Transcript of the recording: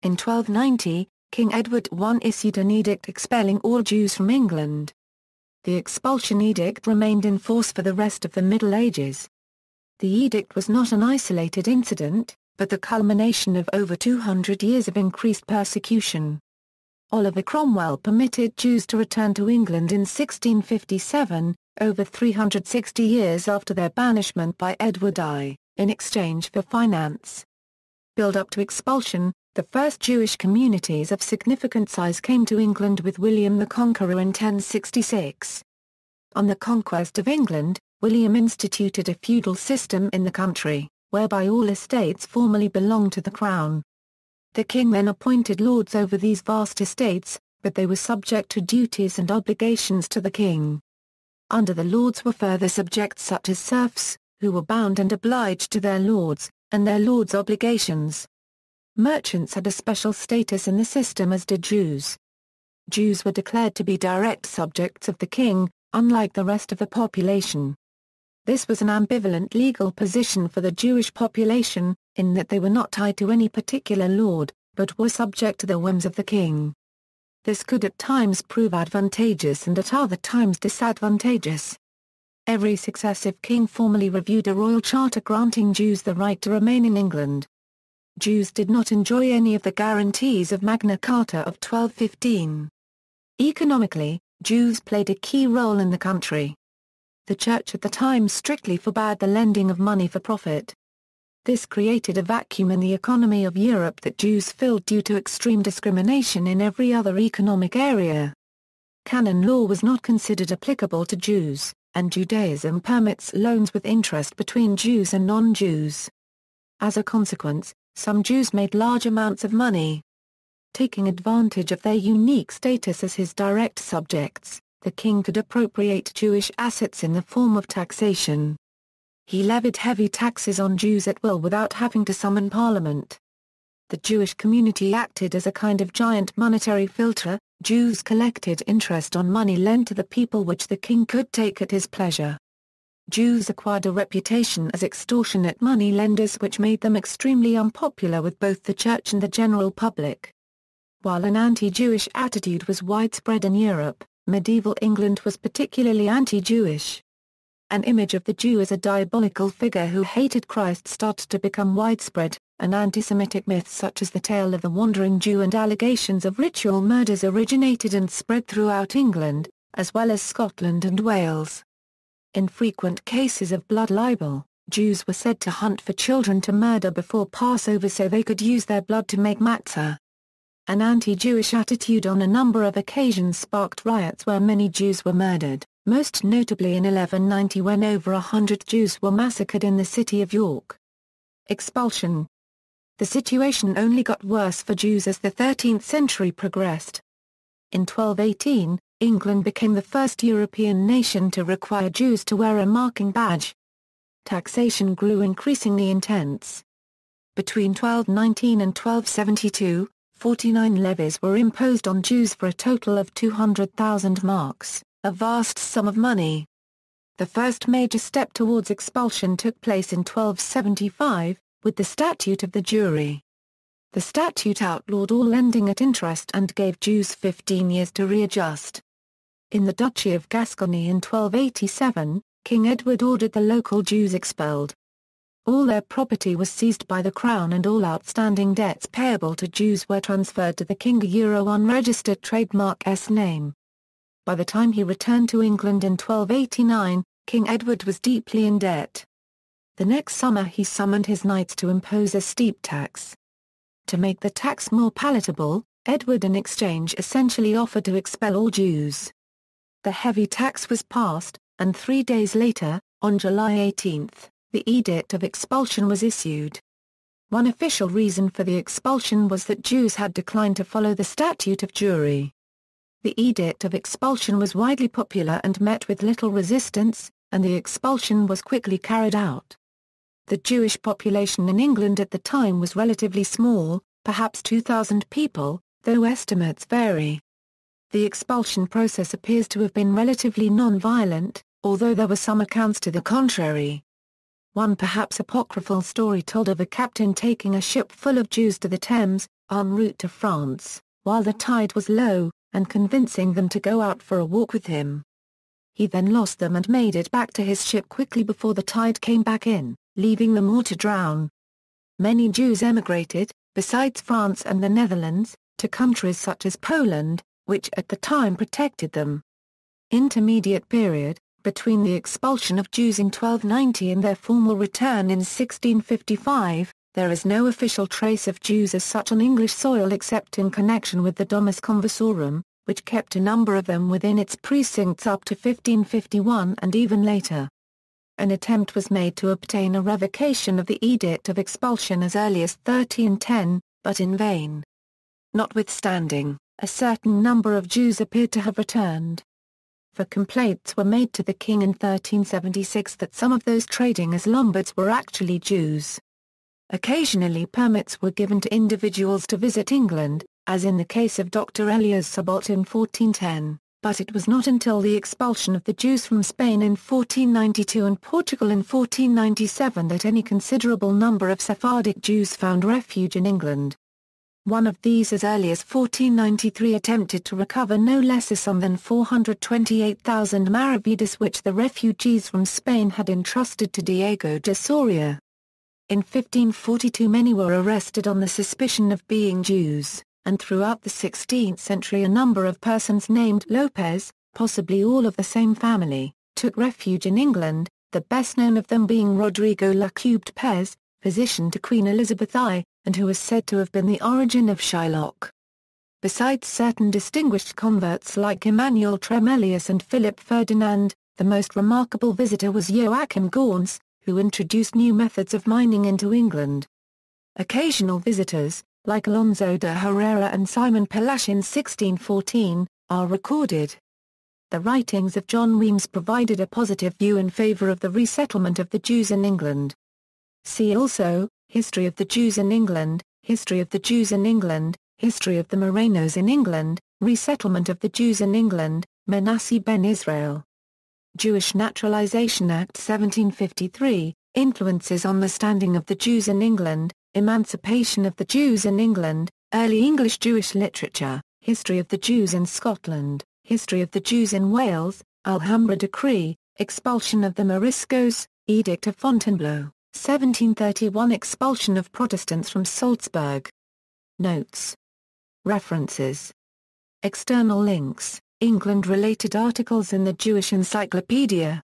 In 1290, King Edward I issued an edict expelling all Jews from England. The expulsion edict remained in force for the rest of the Middle Ages. The edict was not an isolated incident, but the culmination of over 200 years of increased persecution. Oliver Cromwell permitted Jews to return to England in 1657, over 360 years after their banishment by Edward I, in exchange for finance. Build up to expulsion, the first Jewish communities of significant size came to England with William the Conqueror in 1066. On the conquest of England, William instituted a feudal system in the country, whereby all estates formally belonged to the crown. The king then appointed lords over these vast estates, but they were subject to duties and obligations to the king. Under the lords were further subjects such as serfs, who were bound and obliged to their lords, and their lords' obligations. Merchants had a special status in the system as did Jews. Jews were declared to be direct subjects of the king, unlike the rest of the population. This was an ambivalent legal position for the Jewish population, in that they were not tied to any particular lord, but were subject to the whims of the king. This could at times prove advantageous and at other times disadvantageous. Every successive king formally reviewed a royal charter granting Jews the right to remain in England. Jews did not enjoy any of the guarantees of Magna Carta of 1215. Economically, Jews played a key role in the country. The church at the time strictly forbade the lending of money for profit. This created a vacuum in the economy of Europe that Jews filled due to extreme discrimination in every other economic area. Canon law was not considered applicable to Jews, and Judaism permits loans with interest between Jews and non-Jews. As a consequence, some Jews made large amounts of money. Taking advantage of their unique status as his direct subjects, the king could appropriate Jewish assets in the form of taxation. He levied heavy taxes on Jews at will without having to summon parliament. The Jewish community acted as a kind of giant monetary filter. Jews collected interest on money lent to the people which the king could take at his pleasure. Jews acquired a reputation as extortionate money lenders which made them extremely unpopular with both the church and the general public. While an anti-Jewish attitude was widespread in Europe, medieval England was particularly anti-Jewish. An image of the Jew as a diabolical figure who hated Christ started to become widespread, and anti-Semitic myths such as the tale of the wandering Jew and allegations of ritual murders originated and spread throughout England, as well as Scotland and Wales. In frequent cases of blood libel, Jews were said to hunt for children to murder before Passover so they could use their blood to make matzah. An anti-Jewish attitude on a number of occasions sparked riots where many Jews were murdered, most notably in 1190 when over 100 Jews were massacred in the city of York. Expulsion. The situation only got worse for Jews as the 13th century progressed. In 1218, England became the first European nation to require Jews to wear a marking badge. Taxation grew increasingly intense. Between 1219 and 1272, 49 levies were imposed on Jews for a total of 200,000 marks, a vast sum of money. The first major step towards expulsion took place in 1275, with the Statute of the Jury. The statute outlawed all lending at interest and gave Jews 15 years to readjust. In the Duchy of Gascony in 1287, King Edward ordered the local Jews expelled. All their property was seized by the crown and all outstanding debts payable to Jews were transferred to the king unregistered trademark S name. By the time he returned to England in 1289, King Edward was deeply in debt. The next summer he summoned his knights to impose a steep tax. To make the tax more palatable, Edward in exchange essentially offered to expel all Jews. The heavy tax was passed, and 3 days later, on July 18, the Edict of Expulsion was issued. One official reason for the expulsion was that Jews had declined to follow the Statute of Jury. The Edict of Expulsion was widely popular and met with little resistance, and the expulsion was quickly carried out. The Jewish population in England at the time was relatively small, perhaps 2,000 people, though estimates vary. The expulsion process appears to have been relatively non-violent, although there were some accounts to the contrary. One perhaps apocryphal story told of a captain taking a ship full of Jews to the Thames, en route to France, while the tide was low, and convincing them to go out for a walk with him. He then lost them and made it back to his ship quickly before the tide came back in, leaving them all to drown. Many Jews emigrated, besides France and the Netherlands, to countries such as Poland, which at the time protected them. Intermediate period, between the expulsion of Jews in 1290 and their formal return in 1655, there is no official trace of Jews as such on English soil except in connection with the Domus Conversorum, which kept a number of them within its precincts up to 1551 and even later. An attempt was made to obtain a revocation of the Edict of Expulsion as early as 1310, but in vain. Notwithstanding, a certain number of Jews appeared to have returned. For complaints were made to the king in 1376 that some of those trading as Lombards were actually Jews. Occasionally permits were given to individuals to visit England, as in the case of Dr. Elias Sabot in 1410, but it was not until the expulsion of the Jews from Spain in 1492 and Portugal in 1497 that any considerable number of Sephardic Jews found refuge in England. One of these as early as 1493 attempted to recover no less a sum than 428,000 maravedis which the refugees from Spain had entrusted to Diego de Soria. In 1542 many were arrested on the suspicion of being Jews, and throughout the 16th century a number of persons named Lopez, possibly all of the same family, took refuge in England, the best known of them being Rodrigo Lacubde Pez, physician to Queen Elizabeth I, and who is said to have been the origin of Shylock. Besides certain distinguished converts like Emmanuel Tremelius and Philip Ferdinand, the most remarkable visitor was Joachim Gauns, who introduced new methods of mining into England. Occasional visitors, like Alonso de Herrera and Simon Pelash in 1614, are recorded. The writings of John Weems provided a positive view in favour of the resettlement of the Jews in England. See also, History of the Jews in England, History of the Jews in England, History of the Morenos in England, Resettlement of the Jews in England, Manasseh ben Israel. Jewish Naturalization Act 1753, Influences on the Standing of the Jews in England, Emancipation of the Jews in England, Early English Jewish Literature, History of the Jews in Scotland, History of the Jews in Wales, Alhambra Decree, Expulsion of the Moriscos, Edict of Fontainebleau, 1731 Expulsion of Protestants from Salzburg. Notes. References. External links, England-related articles in the Jewish Encyclopedia.